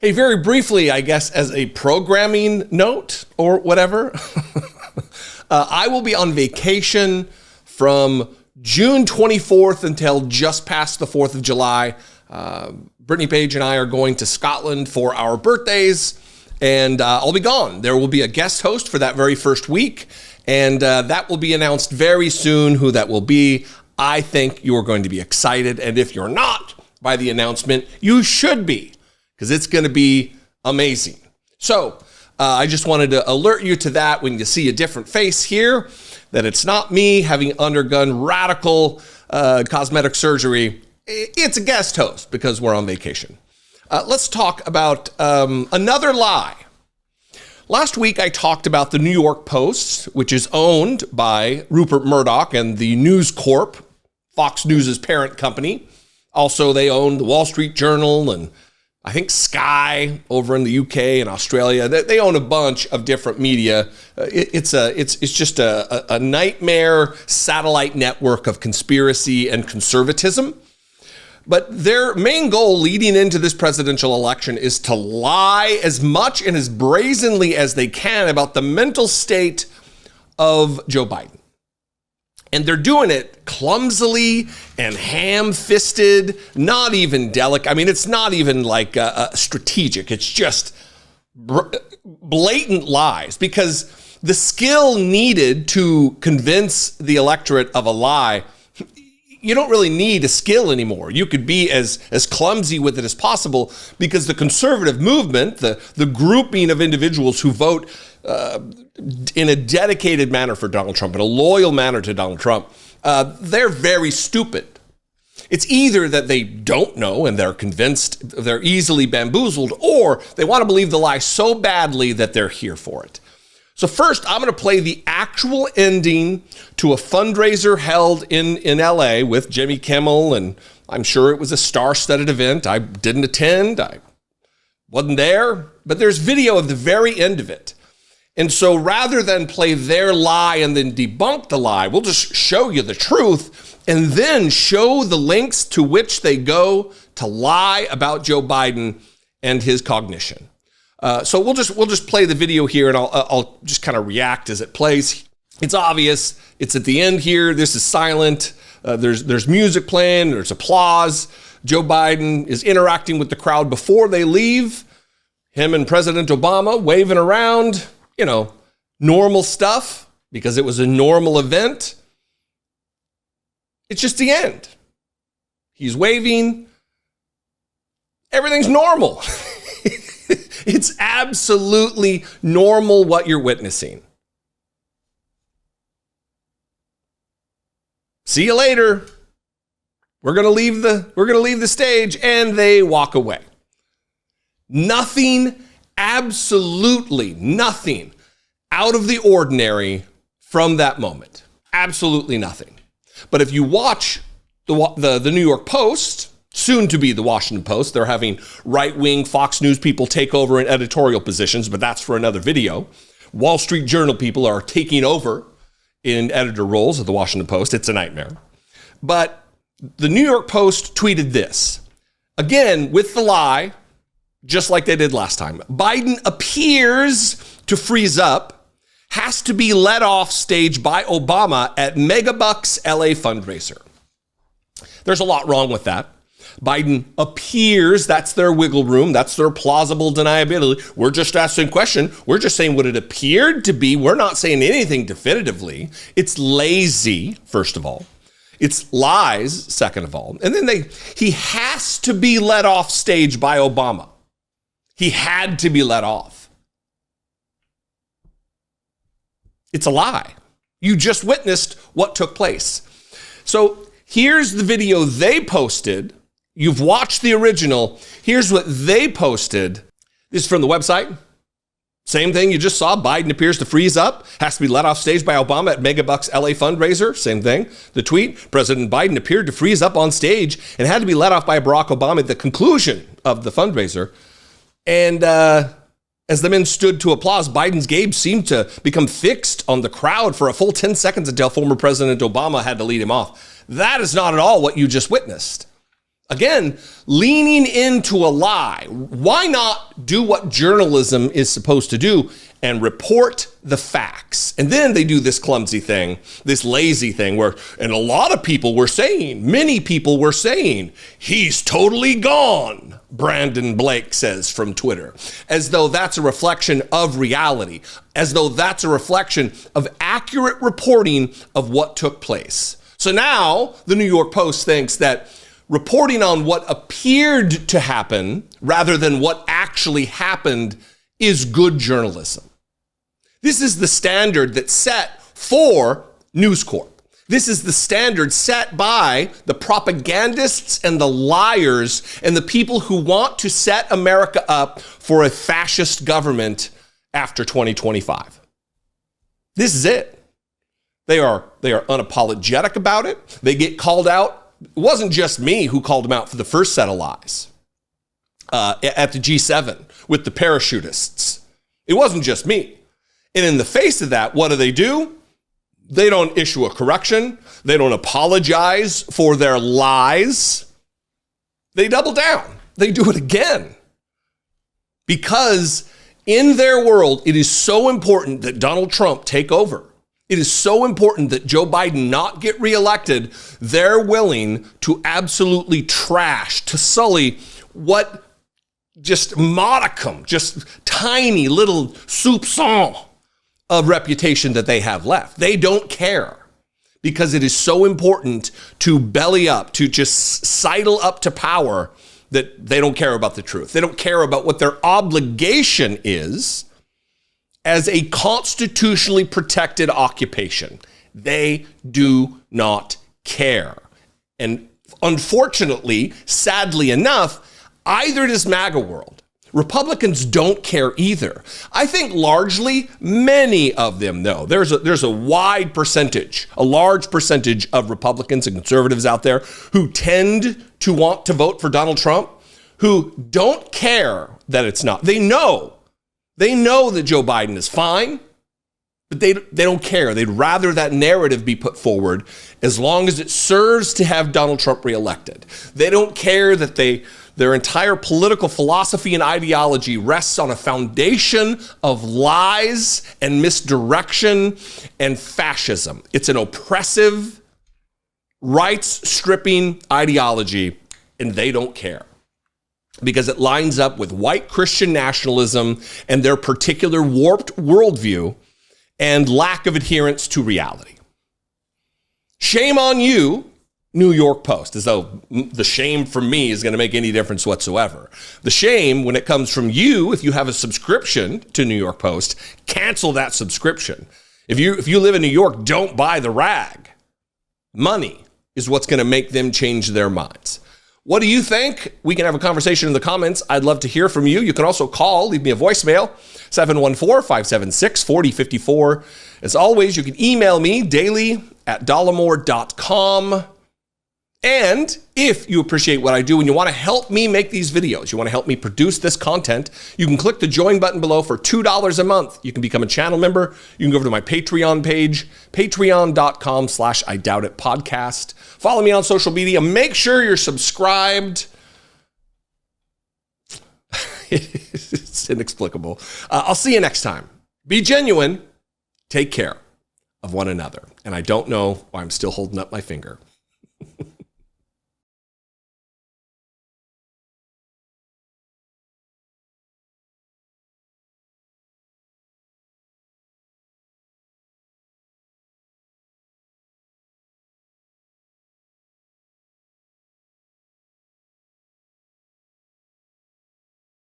Hey, very briefly, I guess, as a programming note or whatever, I will be on vacation from June 24th until just past the 4th of July. Brittany Page and I are going to Scotland for our birthdays, and I'll be gone. There will be a guest host for that very first week, and that will be announced very soon who that will be. I think you're going to be excited, and if you're not by the announcement, you should be, because it's going to be amazing. So I just wanted to alert you to that when you see a different face here, that it's not me having undergone radical cosmetic surgery. It's a guest host because we're on vacation. Let's talk about another lie. Last week, I talked about the New York Post, which is owned by Rupert Murdoch and the News Corp, Fox News' parent company. Also, they own the Wall Street Journal and I think Sky over in the UK and Australia. They own a bunch of different media. It's just a nightmare satellite network of conspiracy and conservatism. But their main goal leading into this presidential election is to lie as much and as brazenly as they can about the mental state of Joe Biden. And they're doing it clumsily and ham-fisted, not even delicate. I mean, it's not even like strategic. It's just blatant lies, because the skill needed to convince the electorate of a lie, you don't really need a skill anymore. You could be as clumsy with it as possible, because the conservative movement, the grouping of individuals who vote in a dedicated manner for Donald Trump, in a loyal manner to Donald Trump, they're very stupid. It's either that they don't know and they're convinced, they're easily bamboozled, or they want to believe the lie so badly that they're here for it. So first, I'm going to play the actual ending to a fundraiser held in LA with Jimmy Kimmel, and I'm sure it was a star-studded event. I didn't attend. I wasn't there, but there's video of the very end of it. And so rather than play their lie and then debunk the lie, we'll just show you the truth and then show the links to which they go to lie about Joe Biden and his cognition. So we'll just play the video here, and I'll just kind of react as it plays. It's obvious. It's at the end here. This is silent. There's music playing. There's applause. Joe Biden is interacting with the crowd before they leave. Him and President Obama waving around. You know, normal stuff, because it was a normal event. It's just the end. He's waving. Everything's normal. It's absolutely normal what you're witnessing. See you later. We're going to leave the stage, and they walk away. Nothing, absolutely nothing out of the ordinary from that moment. Absolutely nothing. But if you watch the New York Post, soon to be the Washington Post, they're having right-wing Fox News people take over in editorial positions, but that's for another video. Wall Street Journal people are taking over in editor roles of the Washington Post. It's a nightmare. But the New York Post tweeted this, again, with the lie, just like they did last time. Biden appears to freeze up, has to be let off stage by Obama at Megabucks LA fundraiser. There's a lot wrong with that. Biden appears, that's their wiggle room, that's their plausible deniability. We're just asking a question. We're just saying what it appeared to be. We're not saying anything definitively. It's lazy, first of all. It's lies, second of all. And then he has to be let off stage by Obama. He had to be let off. It's a lie. You just witnessed what took place. So here's the video they posted. You've watched the original. Here's what they posted. This is from the website. Same thing you just saw. Biden appears to freeze up, has to be let off stage by Obama at Megabucks LA fundraiser. Same thing. The tweet, President Biden appeared to freeze up on stage and had to be let off by Barack Obama at the conclusion of the fundraiser. And as the men stood to applause, Biden's gaze seemed to become fixed on the crowd for a full 10 seconds until former President Obama had to lead him off. That is not at all what you just witnessed. Again, leaning into a lie. Why not do what journalism is supposed to do and report the facts? And then they do this clumsy thing, this lazy thing where, and a lot of people were saying, many people were saying, he's totally gone, Brandon Blake says from Twitter, as though that's a reflection of reality, as though that's a reflection of accurate reporting of what took place. So now the New York Post thinks that reporting on what appeared to happen rather than what actually happened is good journalism. This is the standard that's set for News Corp. This is the standard set by the propagandists and the liars and the people who want to set America up for a fascist government after 2025. This is it. They are unapologetic about it. They get called out. It wasn't just me who called them out for the first set of lies at the G7 with the parachutists. It wasn't just me. And in the face of that, what do? They don't issue a correction. They don't apologize for their lies. They double down. They do it again. Because in their world, it is so important that Donald Trump take over. It is so important that Joe Biden not get reelected. They're willing to absolutely trash, to sully what just modicum, just tiny little soupçon of reputation that they have left. They don't care because it is so important to belly up, to just sidle up to power, that they don't care about the truth. They don't care about what their obligation is as a constitutionally protected occupation. They do not care. And unfortunately, sadly enough, either does MAGA world. Republicans don't care either. I think largely, many of them, though, there's a wide percentage, a large percentage of Republicans and conservatives out there who tend to want to vote for Donald Trump, who don't care that it's not. They know that Joe Biden is fine, but they don't care. They'd rather that narrative be put forward as long as it serves to have Donald Trump reelected. They don't care that their entire political philosophy and ideology rests on a foundation of lies and misdirection and fascism. It's an oppressive, rights-stripping ideology, and they don't care, because it lines up with white Christian nationalism and their particular warped worldview and lack of adherence to reality. Shame on you, New York Post, as though the shame from me is going to make any difference whatsoever. The shame, when it comes from you, if you have a subscription to New York Post, cancel that subscription. If you live in New York, don't buy the rag. Money is what's going to make them change their minds. What do you think? We can have a conversation in the comments. I'd love to hear from you. You can also call, leave me a voicemail, 714-576-4054. As always, you can email me daily@dollemore.com. And if you appreciate what I do and you want to help me make these videos, you want to help me produce this content, you can click the join button below for $2 a month. You can become a channel member. You can go over to my Patreon page, patreon.com/IDoubtItPodcast. Follow me on social media. Make sure you're subscribed. It's inexplicable. I'll see you next time. Be genuine. Take care of one another. And I don't know why I'm still holding up my finger.